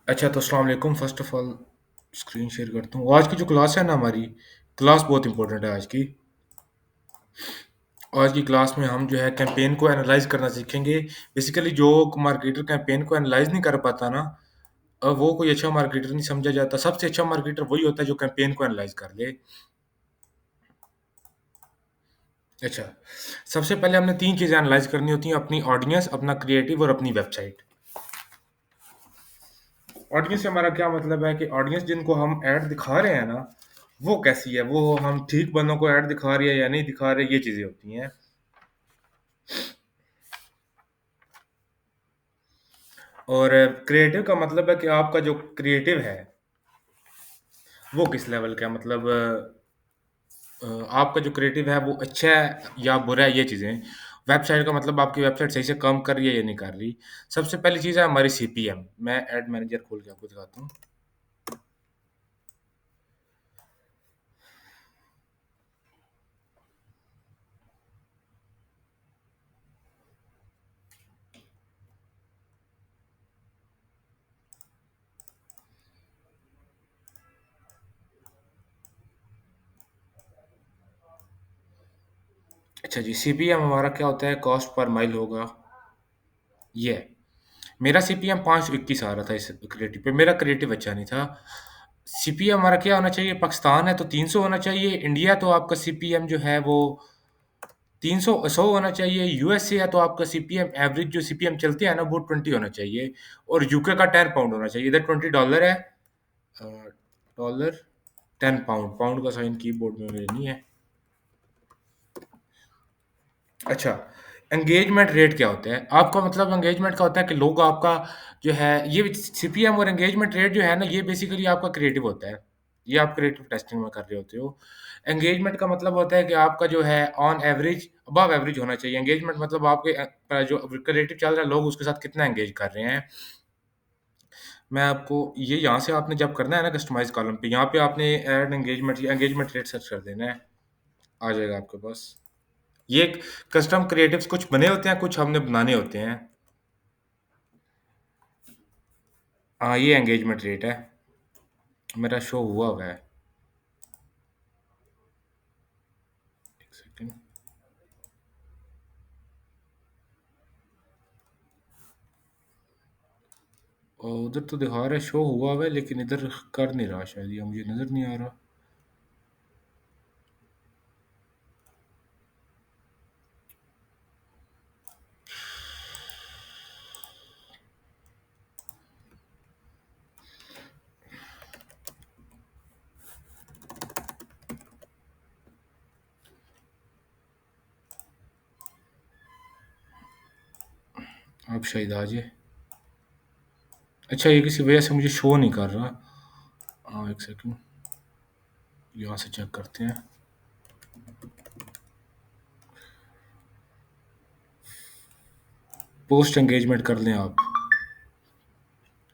अच्छा, तो अस्सलाम वालेकुम। First of all screen share करता हूँ। आज की जो क्लास है ना हमारी, क्लास बहुत इम्पोर्टेंट है आज की। आज की क्लास में हम जो है कैंपेन को एनालाइज़ करना सीखेंगे। बेसिकली जो मार्केटर कैंपेन को एनालाइज़ नहीं कर पाता ना, वो कोई अच्छा मार्केटर नहीं समझा जाता। सबसे अच्छा मार्केटर वही होता है जो कैंपेन को एनालाइज़ कर ले। अच्छा, सबसे पहले हमने 3 चीज़ें एनालाइज़ करनी होती हैं, अपनी ऑडियंस, अपना क्रिएटिव और अपनी वेबसाइट। ऑडियंस से हमारा क्या मतलब है कि ऑडियंस जिनको हम ऐड दिखा रहे हैं ना, वो कैसी है? वो हम ठीक बंदों को ऐड दिखा रहे हैं या नहीं दिखा रहे, ये चीज़ें होती हैं। और क्रिएटिव का मतलब है कि आपका जो क्रिएटिव है, वो किस लेवल का है? मतलब आपका जो क्रिएटिव है वो अच्छा है या बुरा है, ये चीज़ें। वेबसाइट का मतलब आपकी वेबसाइट सही से काम कर रही है या नहीं कर रही। सबसे पहली चीज़ है हमारी सीपीएम। मैं एड मैनेजर खोल के आपको दिखाता हूँ। अच्छा जी, सीपीएम हमारा क्या होता है? कॉस्ट पर माइल होगा ये। मेरा सीपीएम 521 आ रहा था इस क्रिएटिव पे, मेरा क्रिएटिव अच्छा नहीं था। सीपीएम हमारा क्या होना चाहिए? पाकिस्तान है तो 300 होना चाहिए, इंडिया तो आपका सीपीएम जो है वो 300 100 होना चाहिए, यूएसए है तो आपका सीपीएम एवरेज जो सीपीएम चलते हैं ना वो 20 होना चाहिए और यूके का 10 पाउंड होना चाहिए। इधर $20 है, अ, डॉलर 10 पाउंड, पाउंड का साइन कीबोर्ड में मेरे नहीं है। अच्छा, एंगेजमेंट रेट क्या होता है? आपका मतलब एंगेजमेंट का होता है कि लोग आपका जो है ये सीपीएम और एंगेजमेंट रेट जो है ना, ये बेसिकली आपका क्रिएटिव होता है। ये आप क्रिएटिव टेस्टिंग में कर रहे होते हो। एंगेजमेंट का मतलब होता है कि आपका जो है ऑन एवरेज अबव एवरेज होना चाहिए। एंगेजमेंट मतलब आपके जो क्रिएटिव चल रहा है, लोग उसके साथ कितना एंगेज कर रहे हैं। मैं आपको ये यहाँ से आपने जब करना है ना कस्टमाइज़ कॉलम पे, यहाँ पे आपने ऐड एंगेजमेंट रेट सर्च कर देना है, आ जाएगा आपके पास। ये कस्टम क्रिएटिव्स कुछ बने होते हैं, कुछ हमने बनाने होते हैं। हाँ, ये एंगेजमेंट रेट है, मेरा शो हुआ हुआ है। एक सेकंड। और उधर तो दिखा रहा है शो हुआ हुआ है, लेकिन इधर कर नहीं रहा शायद, या मुझे नज़र नहीं आ रहा। अब शायद आ जाए। अच्छा, ये किसी वजह से मुझे शो नहीं कर रहा। हाँ, एक सेकंड, यहाँ से चेक करते हैं। पोस्ट एंगेजमेंट कर लें आप।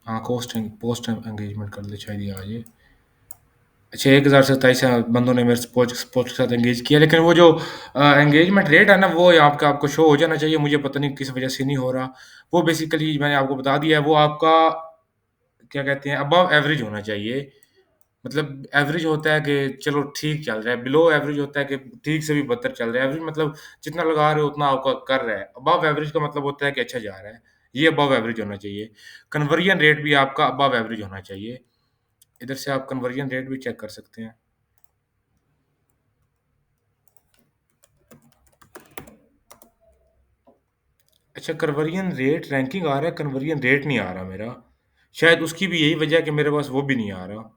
हाँ, पोस्ट एंगेजमेंट कर ले, शायद ये आ जाए। अच्छा, 1027 बंदों ने मेरे पोस्ट के साथ एंगेज किया, लेकिन वो जो एंगेजमेंट रेट है ना, वो यहाँ पे आपको शो हो जाना चाहिए। मुझे पता नहीं किस वजह से नहीं हो रहा। वो बेसिकली मैंने आपको बता दिया है, वो आपका क्या कहते हैं, अबव एवरेज होना चाहिए। मतलब एवरेज होता है कि चलो ठीक चल रहा है, बिलो एवरेज होता है कि ठीक से भी बदतर चल रहा है। एवरेज मतलब जितना लगा रहे हो उतना आपका कर रहा है। अबव एवरेज का मतलब होता है कि अच्छा जा रहा है। ये अबव एवरेज होना चाहिए। कन्वर्जन रेट भी आपका अबव एवरेज होना चाहिए। इधर से आप कन्वर्जन रेट भी चेक कर सकते हैं। अच्छा, कन्वर्जन रेट रैंकिंग आ रहा है, कन्वर्जन रेट नहीं आ रहा मेरा। शायद उसकी भी यही वजह है कि मेरे पास वो भी नहीं आ रहा।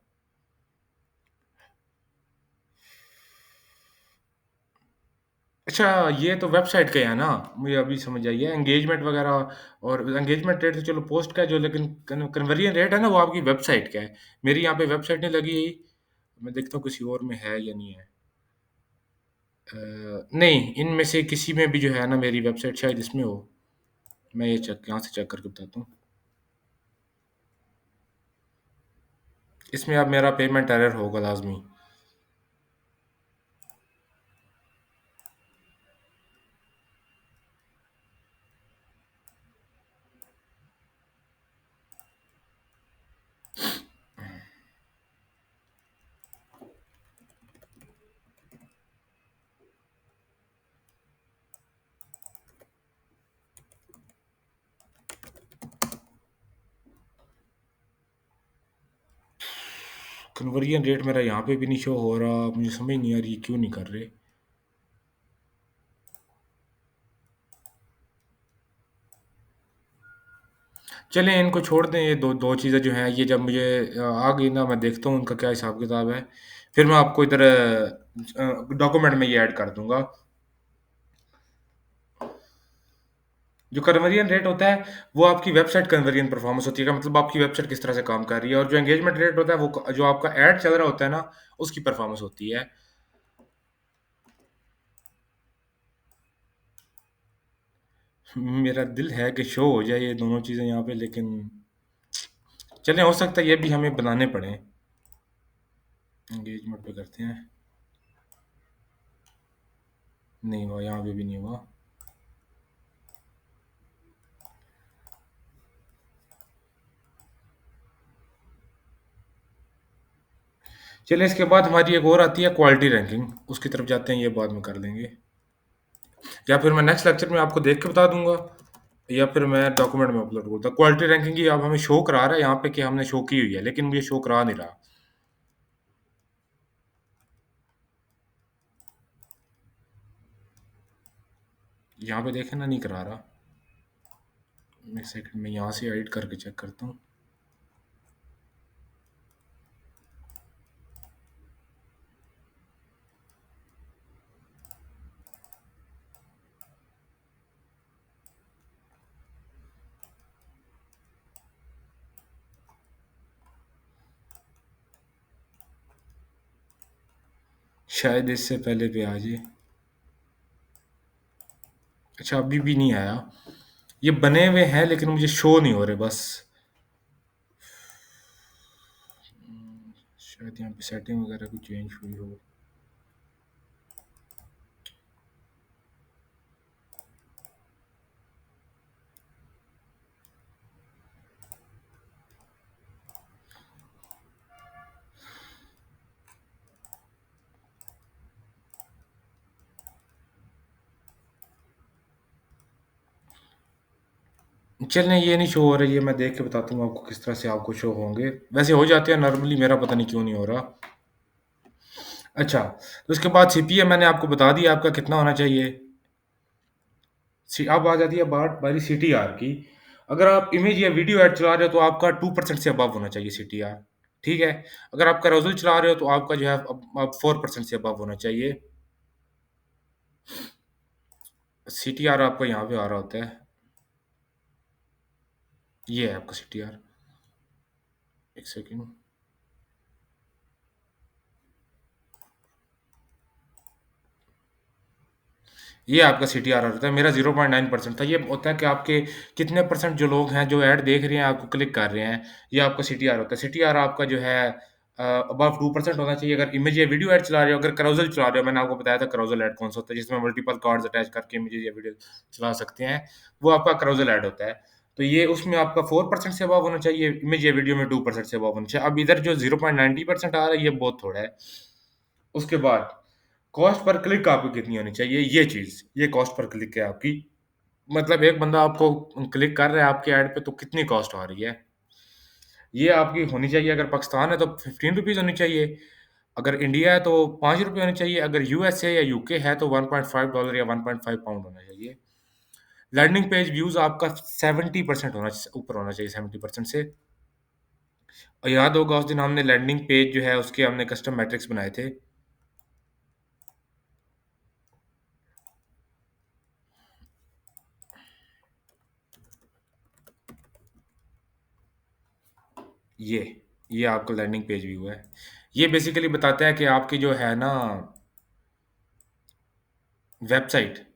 अच्छा, ये तो वेबसाइट का है ना, मुझे अभी समझ आई है। एंगेजमेंट वगैरह और एंगेजमेंट रेट तो चलो पोस्ट का है जो, लेकिन कन्वर्जन रेट है ना, वो आपकी वेबसाइट का है। मेरी यहाँ पे वेबसाइट नहीं लगी है। मैं देखता हूँ किसी और में है या नहीं है। नहीं, इनमें से किसी में भी जो है ना मेरी वेबसाइट शायद इसमें हो। मैं ये चेक यहाँ से चेक करके बताता हूँ। इसमें अब मेरा पेमेंट एरर होगा लाजमी। कन्वर्जन रेट मेरा यहाँ पे भी नहीं शो हो रहा, मुझे समझ नहीं आ रही क्यों नहीं कर रहे। चलें इनको छोड़ दें, ये दो दो चीज़ें जो हैं ये जब मुझे आ गई ना, मैं देखता हूँ उनका क्या हिसाब किताब है, फिर मैं आपको इधर डॉक्यूमेंट में ये ऐड कर दूंगा। जो कन्वर्जन रेट होता है वो आपकी वेबसाइट कन्वर्जन परफॉर्मेंस होती है, मतलब आपकी वेबसाइट किस तरह से काम कर रही है, और जो एंगेजमेंट रेट होता है वो जो आपका ऐड चल रहा होता है ना, उसकी परफॉर्मेंस होती है। मेरा दिल है कि शो हो जाए ये दोनों चीज़ें यहाँ पे, लेकिन चलें हो सकता है ये भी हमें बनाने पड़े। एंगेजमेंट पे करते हैं। नहीं हुआ, यहाँ पे भी नहीं हुआ। चलिए इसके बाद हमारी एक और आती है क्वालिटी रैंकिंग, उसकी तरफ जाते हैं, ये बाद में कर लेंगे। या फिर मैं नेक्स्ट लेक्चर में आपको देख के बता दूंगा, या फिर मैं डॉक्यूमेंट में अपलोड करता हूँ। क्वालिटी रैंकिंग की अब हमें शो करा रहा है यहाँ पे कि हमने शो की हुई है, लेकिन मुझे शो करा नहीं रहा। यहाँ पे देखें ना, नहीं करा रहा। एक सेकंड में यहाँ से एडिट करके चेक करता हूँ। शायद इससे पहले पे आ जाए। अच्छा अभी भी नहीं आया। ये बने हुए हैं लेकिन मुझे शो नहीं हो रहे बस। शायद यहाँ पे सेटिंग वगैरह कुछ चेंज हुई हो। चलें ये नहीं शो हो रहा, ये मैं देख के बताता हूँ आपको किस तरह से आपको शो होंगे। वैसे हो जाते हैं नॉर्मली, मेरा पता नहीं क्यों नहीं हो रहा। अच्छा, तो उसके बाद सीपीए मैंने आपको बता दिया आपका कितना होना चाहिए। अब आ जाती है बात बारी सीटीआर की। अगर आप इमेज या वीडियो ऐड चला रहे हो तो आपका 2% से अबव होना चाहिए सीटीआर। ठीक है। अगर आप कैरोसेल चला रहे हो तो आपका जो है अब 4% से अबव होना चाहिए। सीटीआर आपका यहाँ पे आ रहा होता है। ये है आपका सीटीआर। एक सेकेंड। ये आपका सीटीआर होता है, मेरा 0.9% था। ये होता है कि आपके कितने परसेंट जो लोग हैं जो ऐड देख रहे हैं आपको क्लिक कर रहे हैं, ये आपका सीटीआर होता है। सीटीआर आपका जो है अबव 2% होना चाहिए अगर इमेज या वीडियो ऐड चला रहे हो। अगर carousel चला रहे हो, मैंने आपको बताया था carousel ऐड कौन सा होता है जिसमें मल्टीपल कार्ड्स अटैच करके इमेज या वीडियो चला सकते हैं, वो आपका carousel ऐड होता है। तो ये उसमें आपका 4% से अबव होना चाहिए, इमेज या वीडियो में 2% से अबव होना चाहिए। अब इधर जो 0.90% आ रहा है ये बहुत थोड़ा है। उसके बाद कॉस्ट पर क्लिक आपकी कितनी होनी चाहिए, ये चीज़, ये कॉस्ट पर क्लिक है आपकी। मतलब एक बंदा आपको क्लिक कर रहा है आपके ऐड पे तो कितनी कॉस्ट आ रही है। ये आपकी होनी चाहिए, अगर पाकिस्तान है तो ₹15 होनी चाहिए, अगर इंडिया है तो ₹5 होने चाहिए, अगर यूएसए या यूके है तो $1.5 या 1.5 पाउंड होना चाहिए। लैंडिंग पेज व्यूज़ आपका 70% ऊपर होना चाहिए, 70% से। और याद होगा उस दिन हमने लैंडिंग पेज जो है उसके हमने कस्टम मैट्रिक्स बनाए थे। ये ये आपका लैंडिंग पेज व्यू है। ये बेसिकली बताता है कि आपकी जो है ना वेबसाइट,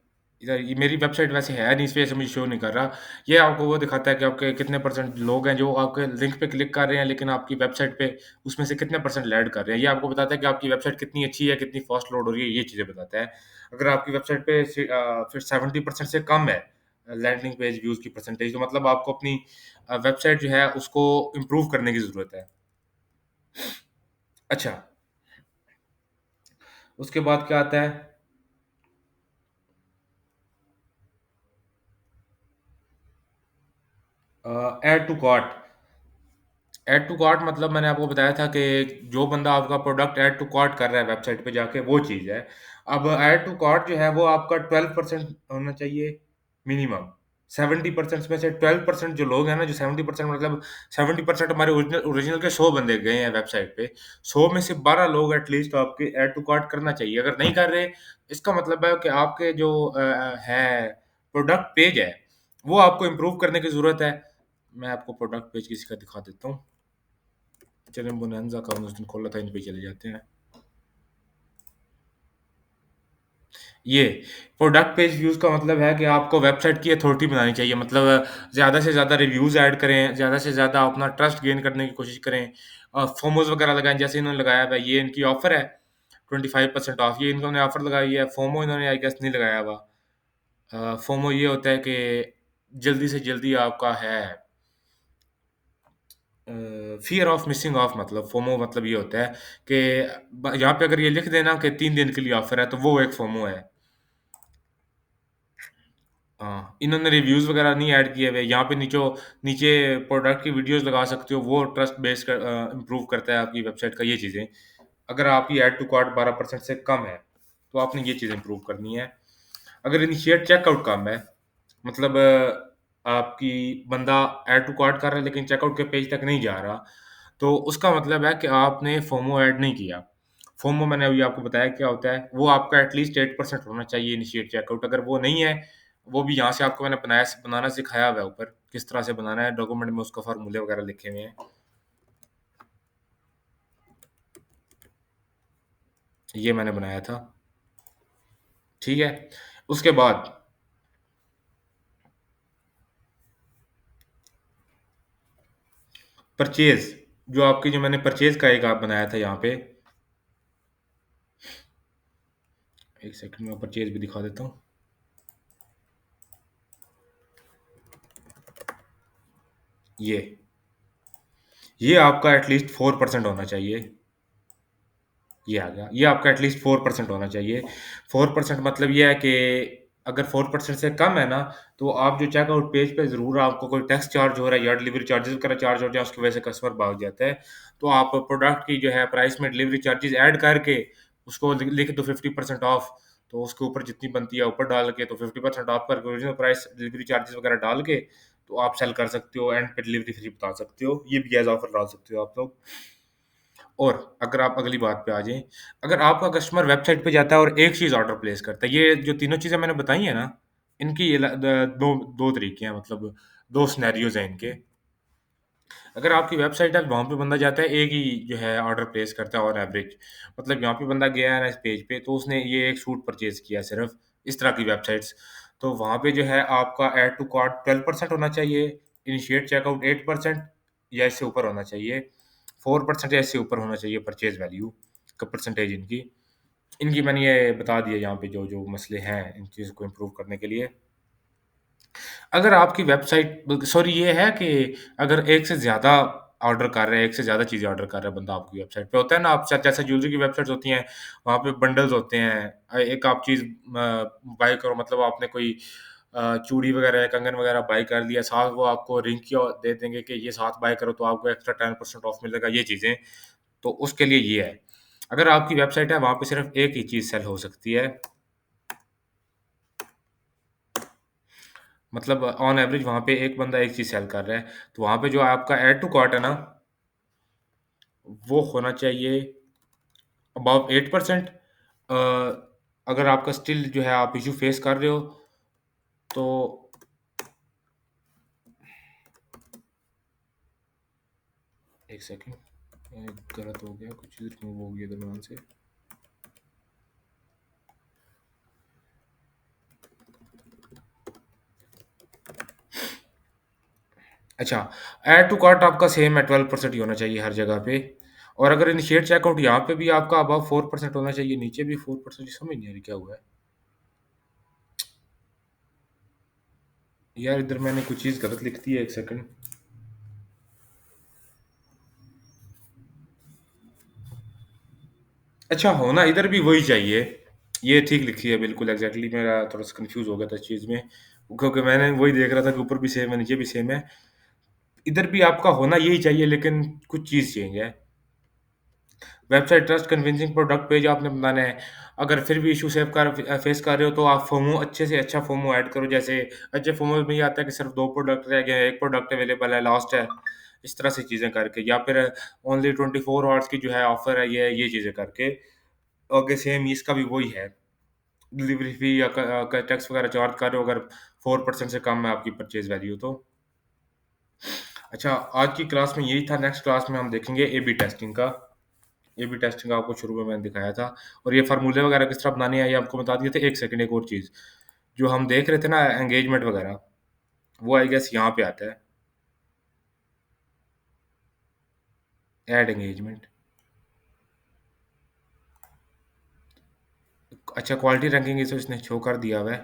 इधर ये मेरी वेबसाइट वैसे है नहीं, इस वजह से मुझे शो नहीं कर रहा। ये आपको वो दिखाता है कि आपके कितने परसेंट लोग हैं जो आपके लिंक पे क्लिक कर रहे हैं, लेकिन आपकी वेबसाइट पे उसमें से कितने परसेंट लैंड कर रहे हैं। ये आपको बताता है कि आपकी वेबसाइट कितनी अच्छी है, कितनी फास्ट लोड हो रही है, ये चीज़ें बताता है। अगर आपकी वेबसाइट पे फिर 70% से कम है लैंडिंग पेज व्यूज़ की परसेंटेज, तो मतलब आपको अपनी वेबसाइट जो है उसको इम्प्रूव करने की ज़रूरत है। अच्छा, उसके बाद क्या आता है? Add to cart. Add to cart मतलब मैंने आपको बताया था कि जो बंदा आपका प्रोडक्ट ऐड टू कार्ट कर रहा है वेबसाइट पे जाके, वो चीज़ है। अब ऐड टू कार्ट जो है वो आपका 12% होना चाहिए मिनिमम। 70% में से 12% जो लोग हैं ना, जो 70% मतलब 70% हमारे ओरिजिनल ओरिजिनल के 100 बंदे गए हैं वेबसाइट पे, 100 में से 12 लोग एटलीस्ट आपके ऐड टू कार्ट करना चाहिए। अगर नहीं कर रहे, इसका मतलब है कि आपके जो है प्रोडक्ट पेज है, वो आपको इम्प्रूव करने की ज़रूरत है। मैं आपको प्रोडक्ट पेज किसी का दिखा देता हूँ। चलिए बोनांज़ा का हमने उस दिन खोला था, इन पे चले जाते हैं। ये प्रोडक्ट पेज व्यूज़ का मतलब है कि आपको वेबसाइट की अथॉरिटी बनानी चाहिए। मतलब ज़्यादा से ज़्यादा रिव्यूज़ ऐड करें, ज़्यादा से ज़्यादा अपना ट्रस्ट गेन करने की कोशिश करें। फोमोज़ वगैरह लगाएँ, जैसे इन्होंने लगाया हुआ है, ये इनकी ऑफ़र है 25% ऑफ, ये इन्होंने ऑफ़र लगाई है। फोमो इन्होंने आई गेस नहीं लगाया हुआ। फोमो ये होता है कि जल्दी से जल्दी आपका है फ़ियर ऑफ मिसिंग ऑफ, मतलब फोमो मतलब ये होता है कि यहाँ पे अगर ये लिख देना कि 3 दिन के लिए ऑफ़र है, तो वो एक फोमो है। हाँ, इन्होंने रिव्यूज़ वगैरह नहीं ऐड किए हुए। यहाँ पे नीचे प्रोडक्ट की वीडियोज़ लगा सकते हो, वो ट्रस्ट बेस इम्प्रूव करता है आपकी वेबसाइट का, ये चीज़ें। अगर आपकी ऐड टू कार्ट 12% से कम है, तो आपने ये चीज़ इम्प्रूव करनी है। अगर इनिशिएट चेकआउट कम है, मतलब आपकी बंदा ऐड टू कार्ट कर रहा है लेकिन चेकआउट के पेज तक नहीं जा रहा, तो उसका मतलब है कि आपने फोमो ऐड नहीं किया। फोमो मैंने अभी आपको बताया क्या होता है, वो आपका एटलीस्ट 8% होना चाहिए इनिशिएट चेकआउट। अगर वो नहीं है, वो भी यहाँ से आपको मैंने बनाना सिखाया हुआ है ऊपर, किस तरह से बनाना है, डॉक्यूमेंट में उसका फ़ॉर्मूले वगैरह लिखे हुए हैं। ये मैंने बनाया था, ठीक है? उसके बाद परचेज़, जो आपकी जो मैंने परचेज़ का एक आप बनाया था यहाँ पे, 1 सेकंड में परचेज़ भी दिखा देता हूँ। ये, ये आपका एटलीस्ट 4% होना चाहिए। ये आ गया। ये आपका एटलीस्ट 4% होना चाहिए। 4% मतलब ये है कि अगर 4% से कम है ना, तो आप जो चेकआउट पेज पे ज़रूर आपको कोई टैक्स चार्ज हो रहा है या डिलीवरी चार्जेज़ वगैरह चार्ज हो रहे हैं, उसकी वजह से कस्टमर भाग जाता है। तो आप प्रोडक्ट की जो है प्राइस में डिलीवरी चार्जेज़ ऐड करके उसको लिख दो 50% ऑफ, तो उसके ऊपर जितनी बनती है ऊपर डाल के, तो 50% ऑफ करके ओरिजिनल प्राइस डिलीवरी चार्जेज़ वगैरह डाल के, तो आप सेल कर सकते हो, एंड पे डिलीवरी फ्री बता सकते हो। ये भी एज़ ऑफर डाल सकते हो आप लोग। और अगर आप अगली बात पे आ जाएँ, अगर आपका कस्टमर वेबसाइट पे जाता है और एक चीज़ ऑर्डर प्लेस करता है, ये जो तीनों चीज़ें मैंने बताई हैं ना, इनकी ये 2 तरीके हैं, मतलब 2 सिनेरियोज़ हैं इनके। अगर आपकी वेबसाइट है, वहाँ पे बंदा जाता है, एक ही जो है ऑर्डर प्लेस करता है ऑन एवरेज। मतलब यहाँ पे बंदा गया है ना इस पेज पे, तो उसने ये एक सूट परचेज़ किया है सिर्फ़, इस तरह की वेबसाइट्स। तो वहाँ पे जो है आपका ऐड टू कार्ट 12% होना चाहिए, इनिशिएट चेकआउट 8% या इससे ऊपर होना चाहिए, 4% या इससे ऊपर होना चाहिए परचेज़ वैल्यू का परसेंटेज इनकी। इनकी मैंने ये बता दिया यहाँ पे जो-जो मसले हैं, इन चीज़ों को इम्प्रूव करने के लिए। अगर आपकी वेबसाइट सॉरी, ये है कि अगर एक से ज़्यादा ऑर्डर कर रहे हैं, एक से ज़्यादा चीज़ें ऑर्डर कर रहा है बंदा आपकी वेबसाइट पे, होता है ना, आप जैसे ज्वेलरी की वेबसाइट्स होती हैं, वहाँ पे बंडल्स होते हैं। एक आप चीज़ बाय करो, मतलब आपने कोई चूड़ी वगैरह या कंगन वगैरह बाय कर लिया, साथ वो आपको रिंग की दे देंगे कि ये साथ बाय करो तो आपको एक्स्ट्रा 10% ऑफ मिलेगा, ये चीज़ें। तो उसके लिए ये है। अगर आपकी वेबसाइट है, वहाँ पे सिर्फ़ एक ही चीज़ सेल हो सकती है, मतलब ऑन एवरेज वहाँ पे एक बंदा एक चीज़ सेल कर रहा है, तो वहाँ पे जो आपका ऐड टू कार्ट है ना, वो होना चाहिए अबव 8%। अगर आपका स्टिल जो है आप इश्यू फेस कर रहे हो, तो 1 सेकंड, गलत हो गया, कुछ चीज़ रिमूव हो गई दरम्यान से। अच्छा, ऐड टू कार्ट आपका सेम है, 12% ही होना चाहिए हर जगह पे। और अगर इनिशिएट चेकआउट यहाँ पे भी आपका अबव 4% होना चाहिए, नीचे भी 4%, समझ नहीं आ रही क्या हुआ है। यार इधर मैंने कुछ चीज़ गलत लिख दी है, 1 सेकंड। अच्छा, होना इधर भी वही चाहिए। ये ठीक लिखी है बिल्कुल एग्ज़ैक्टली, मेरा थोड़ा-सा कन्फ्यूज़ हो गया था इस चीज़ में, क्योंकि मैंने वही देख रहा था कि ऊपर भी सेम है, नीचे भी सेम है। इधर भी आपका होना यही चाहिए, लेकिन कुछ चीज़ चेंज है। Website trust convincing product page आपने बनाना है। अगर फिर भी इश्यू फेस कर रहे हो, तो आप फोमो अच्छे से अच्छा फोमो ऐड करो। जैसे अच्छे फोमो में ये आता है कि सिर्फ 2 प्रोडक्ट रह गए हैं, 1 प्रोडक्ट अवेलेबल है, लास्ट है। इस तरह से चीज़ें करके, या फिर ओनली 24 हॉर्स की जो है ऑफर है, ये चीज़ें करके। ओके, सेम इसका भी वही है। डिलीवरी फी या टैक्स वगैरह चार्ज कर रहे हो, अगर 4% से कम है आपकी परचेज वैल्यू तो। अच्छा, आज की क्लास में यही था। नेक्स्ट क्लास में हम देखेंगे ए बी टेस्टिंग का। ए बी टेस्टिंग आपको शुरू में मैंने दिखाया था, और ये फार्मूले वगैरह किस तरह बनाने हैं ये आपको बता दिए थे। एक सेकंड, एक और चीज़ जो हम देख रहे थे ना, एंगेजमेंट वगैरह, वो आई गेस यहाँ पे आता है, ऐड एंगेजमेंट। अच्छा, क्वालिटी रैंकिंग इसे इसने शो कर दिया हुआ है।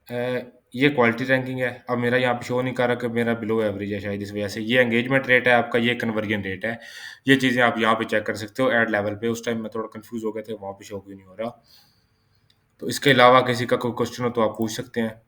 अ, ये क्वालिटी रैंकिंग है। अब मेरा यहाँ पे शो नहीं कर रहा कि मेरा बिलो एवरेज है, शायद इस वजह से। ये एंगेजमेंट रेट है आपका, ये कन्वर्जन रेट है। ये चीज़ें आप यहाँ पे चेक कर सकते हो ऐड लेवल पे। उस टाइम मैं थोड़ा कंफ्यूज हो गया था, वहाँ पे शो क्यों नहीं हो रहा। तो इसके अलावा किसी का कोई क्वेश्चन हो तो आप पूछ सकते हैं।